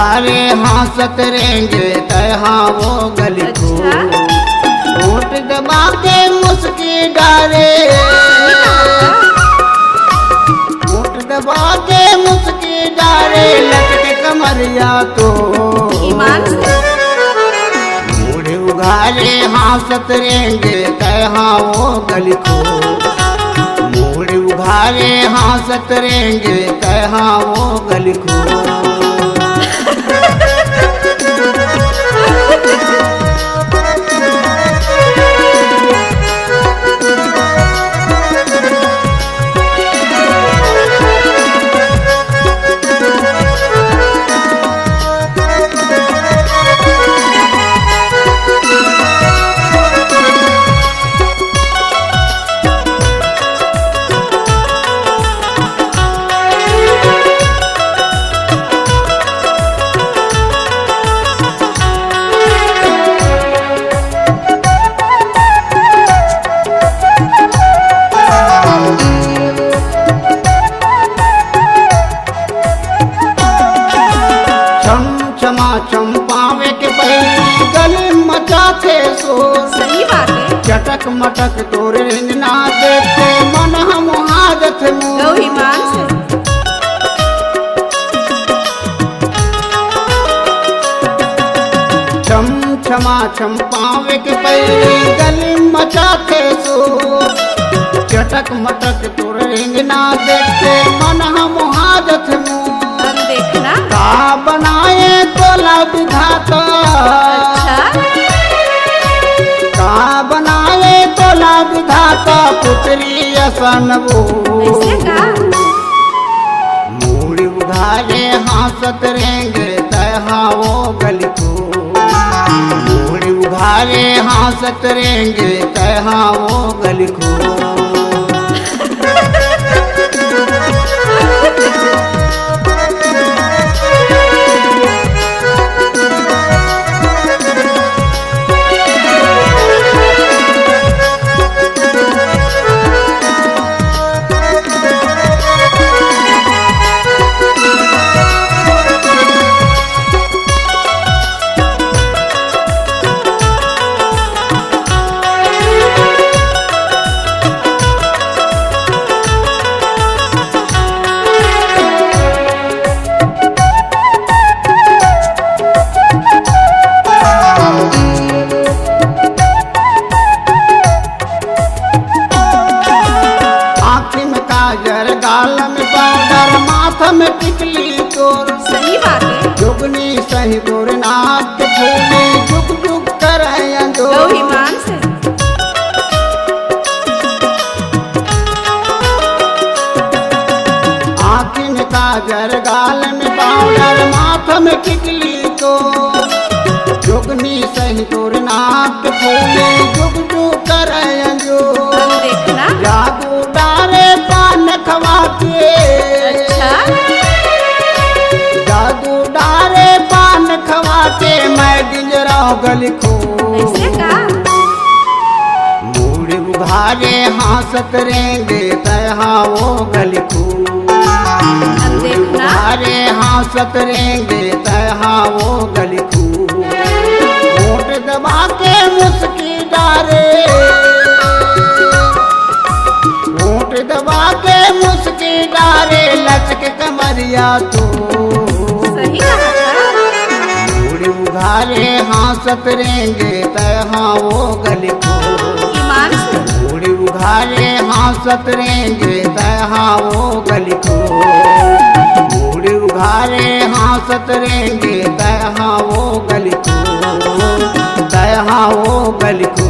उघारे हंसत रहेंगे तहाँ वो गली को। होठ दबा के मुस्की डाले, होठ दबा के मुस्की डाले, लटके कमरिया तो मुड़ उघारे हंसत रहेंगे तहाँ वो गली को। मुड़ उघारे हंसत रहेंगे तहाँ वो गली को। चंपावे के पहले गली मचाते शोर। सही बात है। चटक मटक तोरे ना देखते मन हम हाजत लो ईमान से। चम क्षमा चंपावे के पहले गली मचाते शोर। चटक मटक तोरे ना देखते मन हम हाजत देखना का बनाए तोला विधाता। का बनाए तोला विधाता पुत्री असन वो। मुड़ उघारे हंसत रहेंगे तहाँ वो गली को। मुड़ उघारे हंसत रहेंगे तहाँ वो गली को। गाल में पाउडर माथा में टिकली तोर। सही बात है। जुगनी सही तोर नाक के फूली जुग जुग कर लो ईमान से। आँखी में काजर गाल में पाउडर माथा में टिकली तोर। जुगनी सही तोर नाक के फूली जुग जुग कर देखना जादू डारे पान खवा के। जादू डारे पान खवा के मैं गिंजरा गली को। मुड़ उघारे हंसत रहेंगे तहाँ वो गली को। मुड़ उघारे हंसत रहेंगे तहाँ वो गली को। होठ दबा के मुस्की डारे, होठ दबा के मुस्की डारे, लचके कमरिया तो। मुड़ उघारे हंसत रहेंगे तहाँ वो गली को। मुड़ उघारे हंसत रहेंगे तहाँ वो गली को। मुड़ उघारे हंसत रहेंगे तहाँ वो गली को। तहाँ वो गली को।